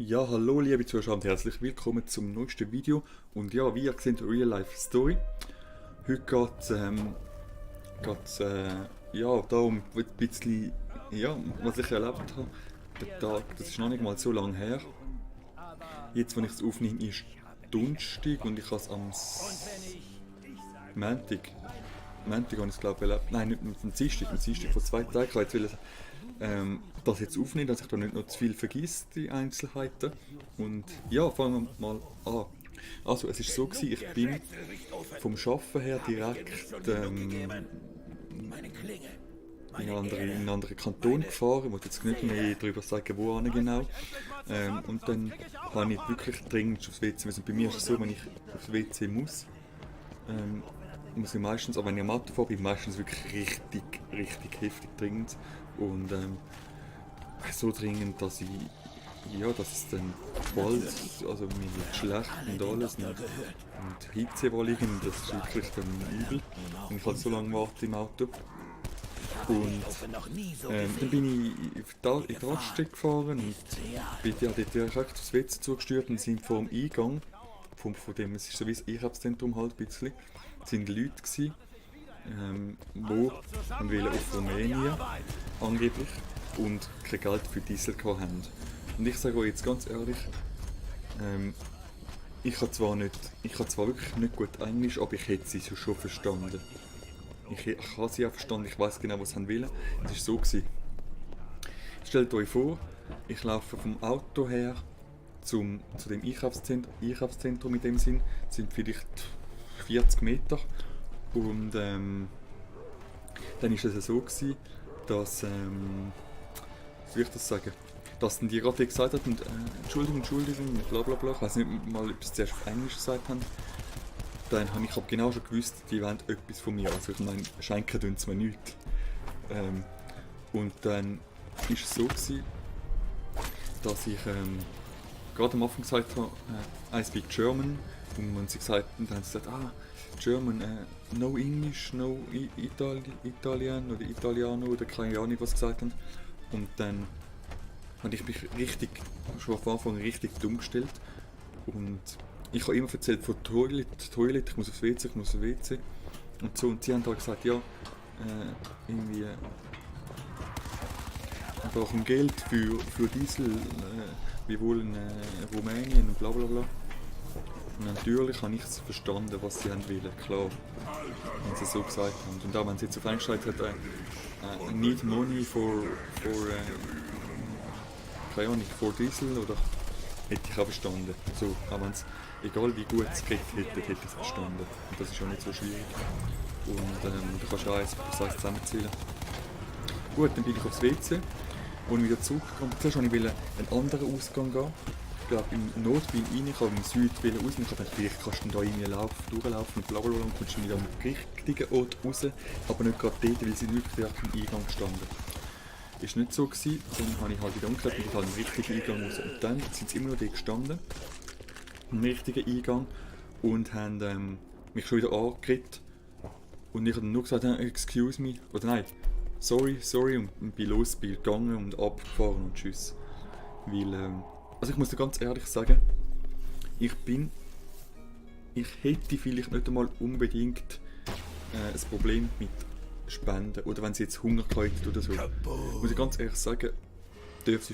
Ja, hallo liebe Zuschauer und herzlich willkommen zum neuesten Video. Und ja, wie ihr seht, Real Life Story. Heute geht's, ja, darum ein bisschen, ja, was ich erlebt habe. Der Tag, das ist noch nicht mal so lange her. Jetzt, wenn ich es aufnehme, ist Donnerstag und ich habe es Montag, Montag habe ich es glaube ich erlebt. Nein, nicht am Dienstag vor 2 Tagen. Ich wollte jetzt das jetzt aufnehmen, dass ich da nicht noch zu viel vergesse, die Einzelheiten. Und ja, fangen wir mal an. Also, es ist so gewesen, ich bin vom Arbeiten her direkt in einen anderen Kanton gefahren. Ich will jetzt nicht mehr darüber sagen, wo genau. Und dann habe ich wirklich dringend aufs WC müssen. Bei mir ist es so, wenn ich aufs WC muss ich meistens, aber wenn ich am Auto fahre, bin ich meistens wirklich richtig heftig dringend. Und so dringend, dass es dann bald, also mir wird schlecht und alles und Hitzewollungen, das ist wirklich dann übel. Und ich halt so lange warte im Auto. Und dann bin ich in die Raststätte gefahren und bin ja dort direkt aufs WC zugesteuert und sind vor dem Eingang, von dem, es ist so wie das Einkaufszentrum halt ein bisschen, sind Leute gewesen, die wollen auf Rumänien angeblich und kein Geld für Diesel haben. Und ich sage euch jetzt ganz ehrlich, ich habe zwar wirklich nicht gut Englisch, aber ich hätte sie schon verstanden. Ich habe sie auch verstanden, ich weiß genau, was sie wollen. Es war so gewesen. Stellt euch vor, ich laufe vom Auto her zu dem Einkaufszentrum in dem Sinn, das sind vielleicht 40 Meter. Und dann war es so gewesen, dass, wie soll ich das sagen, dass dann die gerade gesagt haben, Entschuldigung, bla bla bla, ich weiß nicht mal, ob sie zuerst auf Englisch gesagt haben. Dann habe ich aber genau schon gewusst, die wollen etwas von mir, also ich meine, schenken tun sie mir nichts. Und dann war es so gewesen, dass ich gerade am Anfang gesagt habe, I speak German. Und wenn sie gesagt haben, dann haben sie gesagt, German, no English, no Italian oder Italiano oder keine Ahnung, was sie gesagt haben. Und dann habe ich mich schon von Anfang an richtig dumm gestellt. Und ich habe immer erzählt von Toilette, ich muss aufs WC. Und so, und sie haben halt gesagt, ja, irgendwie, wir brauchen Geld für Diesel, wir wollen Rumänien und bla bla bla. Und natürlich habe ich es verstanden, was sie wollen, klar, wenn sie es so gesagt haben. Und auch wenn sie jetzt auf Englisch gesagt hat, need money keine Ahnung, for Diesel, oder hätte ich auch verstanden. So, auch wenn es, egal wie gut es geht, hätte ich es verstanden. Und das ist auch nicht so schwierig. Und du kannst auch eins zusammenzählen. Gut, dann bin ich aufs WC und wieder zurückgekommen. Zuerst wollte ich einen anderen Ausgang gehen. Ich glaube, im Nord bin ich rein, ich habe im Süd raus. Ich habe gedacht, vielleicht kannst du da irgendwie durchlaufen und blablabla und kommst dann wieder am richtigen Ort raus. Aber nicht gerade dort, weil sie wirklich direkt am Eingang standen. Ist nicht so gewesen, dann habe ich halt wieder umgekehrt und ich halt im richtigen Eingang raus. Und dann sind sie immer noch dort gestanden, im richtigen Eingang, und haben mich schon wieder angeredet. Und ich habe dann nur gesagt, excuse me, oder nein, sorry, und bin gegangen und abgefahren und tschüss. Weil, also ich muss dir ganz ehrlich sagen, ich hätte vielleicht nicht einmal unbedingt ein Problem mit Spenden, oder wenn sie jetzt Hunger hätten oder so. Muss ich ganz ehrlich sagen, es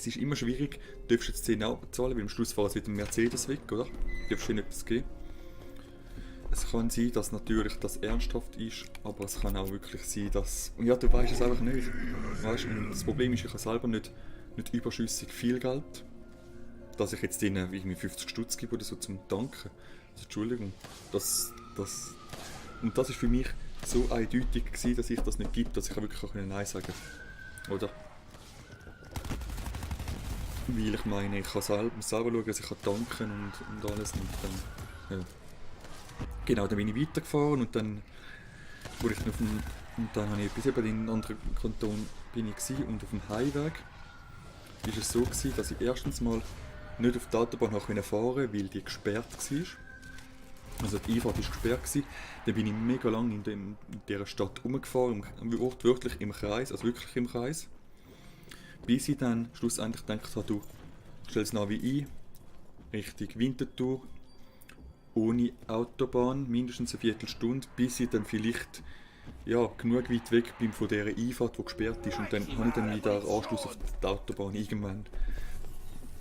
ist immer schwierig, darfst du jetzt 10 Euro bezahlen, weil am Schluss fahren sie mit dem Mercedes weg, oder? Darfst du ihnen etwas geben. Es kann sein, dass natürlich das ernsthaft ist, aber es kann auch wirklich sein, dass, ja, du weißt es einfach nicht. Weißt, das Problem ist, ich habe selber nicht überschüssig viel Geld, dass ich jetzt ihnen irgendwie 50 Stutz gebe oder so zum Danken. Also, Entschuldigung, und das ist für mich so eindeutig gewesen, dass ich das nicht gibt, dass ich wirklich auch Nein sagen kann. Oder? Weil ich meine, ich kann selber schauen, dass ich danken und alles. Und dann, ja. Genau, dann bin ich weitergefahren und dann wurde ich und dann habe ich bis eben in einen anderen Kanton bin ich gewesen, und auf dem Heimweg war es so gewesen, dass ich erstens mal nicht auf die Autobahn fahren konnte, weil die gesperrt war. Also die Einfahrt war gesperrt gewesen. Dann bin ich mega lang in dieser Stadt rumgefahren, wortwörtlich im Kreis, also wirklich im Kreis. Bis ich dann schlussendlich gedacht habe, du stelle das Navi ein, Richtung Winterthur, ohne Autobahn, mindestens eine Viertelstunde, bis ich dann vielleicht genug weit weg bin von dieser Einfahrt, die gesperrt ist, und dann habe ich dann wieder Anschluss auf die Autobahn irgendwann.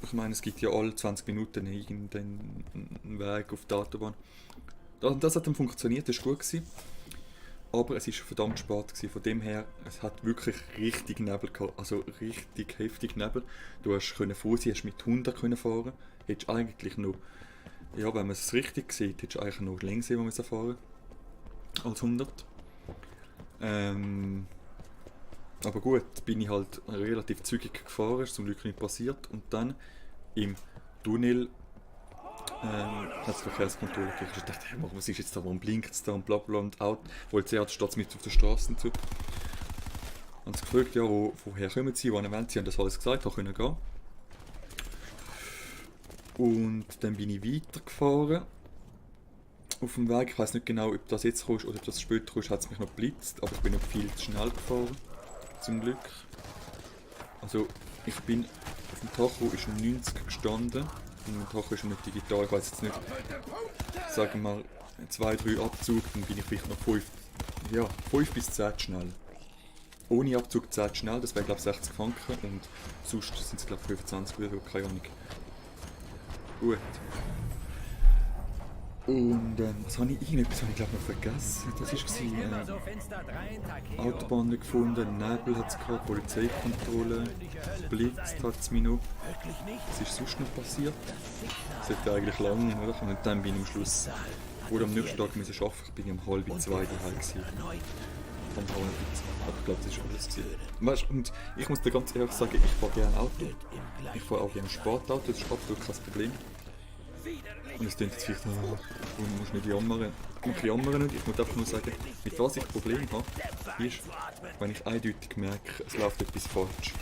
Ich meine, es gibt ja alle 20 Minuten irgendeinen Weg auf die Autobahn. Das hat dann funktioniert, das war gut gewesen. Aber es war verdammt spät gewesen. Von dem her, es hat wirklich richtig Nebel gehabt, also richtig heftig Nebel. Du hast froh sein, hast mit 100 fahren. Hättest eigentlich noch, wenn man es richtig sieht, hättest du eigentlich noch länger fahren als 100. Aber gut, bin ich halt relativ zügig gefahren, ist zum Glück nicht passiert. Und dann im Tunnel hat es Verkehrskontrolle gegeben. Ich dachte, hey, was ist jetzt da, warum blinkt es da und bla bla. Und Polizei steht mit auf der Straße und so. Und sie gefragt, woher kommen sie, wohin wollen sie, haben das alles gesagt, da können gehen. Und dann bin ich weitergefahren. Auf dem Weg, ich weiß nicht genau, ob das jetzt kommst oder ob das später kommst, hat es mich noch geblitzt, aber ich bin nicht viel zu schnell gefahren, zum Glück. Also, ich bin auf dem Tacho ist 90 gestanden. Und mein Tacho ist nicht digital, ich weiß jetzt nicht, sagen wir mal 2-3 Abzug, dann bin ich vielleicht noch 5 bis 10 schnell. Ohne Abzug 10 schnell, das wäre glaube ich 60 Franken und sonst sind es glaube ich 25 oder so, keine Ahnung. Gut. Und was habe ich? Irgendetwas habe ich glaube noch vergessen. Das war Autobahn nicht gefunden, Nebel hat es gehabt, Polizeikontrolle, blitzt hat es mich noch. Was ist sonst noch passiert? Das sollte eigentlich lange, oder? Und dann bin ich am Schluss, wo am nächsten Tag arbeiten musste, bin ich um 1:30 daheim gewesen. Aber ich glaube, das war alles gewesen. Weißt, und ich muss dir ganz ehrlich sagen, ich fahre gerne Auto. Ich fahre auch gerne Sportauto, das ist absolut kein Problem. Und es klingt jetzt vielleicht, du musst nicht jammern. Ich jammere nicht, ich muss einfach nur sagen, mit was ich Probleme habe, ist, wenn ich eindeutig merke, es läuft etwas falsch.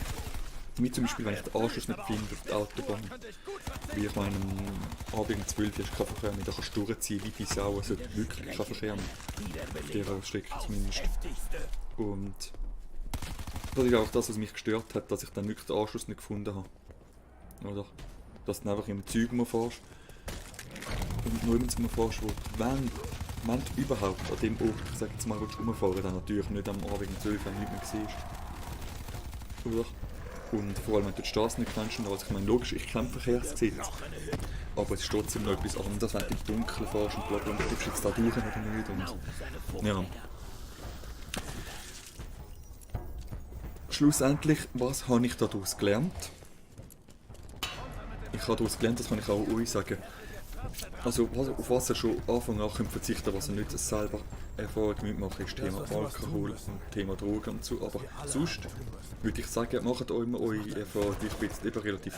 Wie zum Beispiel, wenn ich den Anschluss nicht finde auf die Autobahn. Wie ich meine, am Abend um 12 Uhr ist kein Verkehr mehr, da kannst du durchziehen wie die Sau, also wirklich kein Verkehr mehr. Auf dieser Strecke zumindest. Und das ist auch das, was mich gestört hat, dass ich dann wirklich den Anschluss nicht gefunden habe. Oder? Dass du einfach im Zeug fährst. Und nur wenn du fährst, wo wenn du überhaupt an dem Ort, ich sag jetzt mal, rumfahren, dann natürlich nicht am Abend um 12 Uhr, wenn nichts mehr siehst. Oder? Und vor allem, wenn du die Straße nicht kennst, also ich meine, logisch, ich kenne Verkehrsgesetze, aber es ist trotzdem noch etwas anderes, wenn du im Dunkeln fährst und blablabla, und du jetzt da durch oder nicht. Und, ja. Schlussendlich, was habe ich daraus gelernt? Ich habe daraus gelernt, das kann ich auch euch sagen. Also, auf was ihr schon Anfang an könnt verzichten, was ihr nicht selber Erfahrung mitmachen, ist Thema Alkohol und Thema Drogen und so. Aber sonst würde ich sagen, macht euch immer eure Erfahrung. Ich bin jetzt eben relativ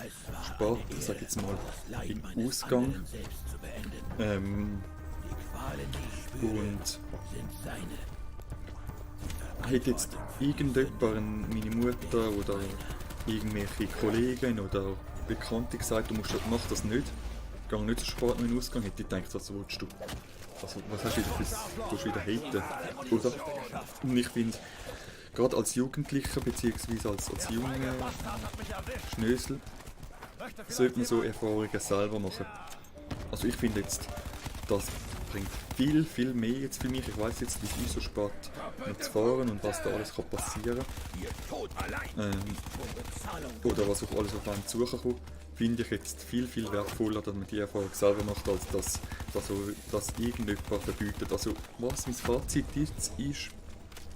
spät, ich sage jetzt mal, im Ausgang. Und hat jetzt irgendjemand, meine Mutter oder irgendwelche Kollegen oder Bekannte gesagt, mach das nicht. Geh nicht so spät in den Ausgang, hätte ich gedacht, was willst du? Also, was hast du wieder du willst wieder haten, oder? Und ich finde, gerade als Jugendlicher bzw. als junger Schnösel, sollte man so Erfahrungen selber machen. Also ich finde jetzt, das bringt viel, viel mehr jetzt für mich. Ich weiss jetzt, wie es ist, so spät noch zu fahren und was da alles passieren kann. Oder was auch alles auf einen suchen kann. Finde ich jetzt viel, viel wertvoller, dass man die Erfahrung selber macht, als dass irgendjemand verbietet. Also was mein Fazit ist,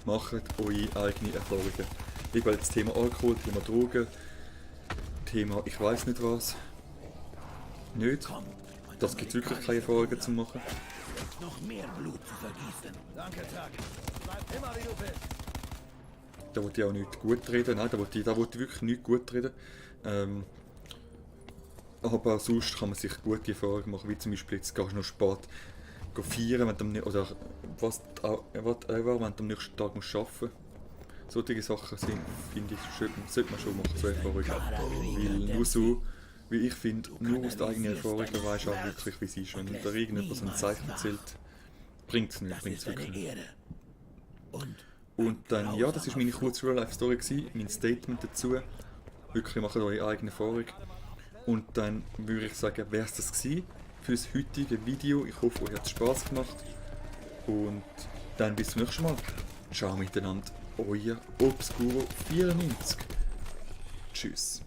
macht eure eigenen Erfahrungen. Egal das Thema Alkohol, Thema Drogen, Thema ich weiß nicht was. Nicht. Das gibt wirklich keine Erfahrungen zu machen. Noch mehr Blut zu vergießen. Danke, Tag. Bleib immer wie du bist. Da wollte ich auch nicht gut reden. Nein, da wollte ich wirklich nicht gut reden. Aber sonst kann man sich gute Erfahrungen machen, wie zum Beispiel jetzt gehst du noch spät feiern, wenn du oder whatever, wenn du am nächsten Tag musst arbeiten musst. Solche Sachen finde ich, sollte man schon machen, so Erfahrungen. Weil nur so, wie ich finde, nur aus der eigenen Erfahrung weisst du auch wirklich, wie es ist. Wenn da irgendjemand so ein Zeichen erzählt, bringt es nicht, bringt es wirklich nicht. Und dann, ja, das war meine kurze Real-Life-Story, mein Statement dazu. Wirklich macht eure eigene Erfahrung. Und dann würde ich sagen, wäre es das gewesen für das heutige Video. Ich hoffe, euch hat es Spass gemacht. Und dann bis zum nächsten Mal. Ciao miteinander, euer Obscuro94. Tschüss.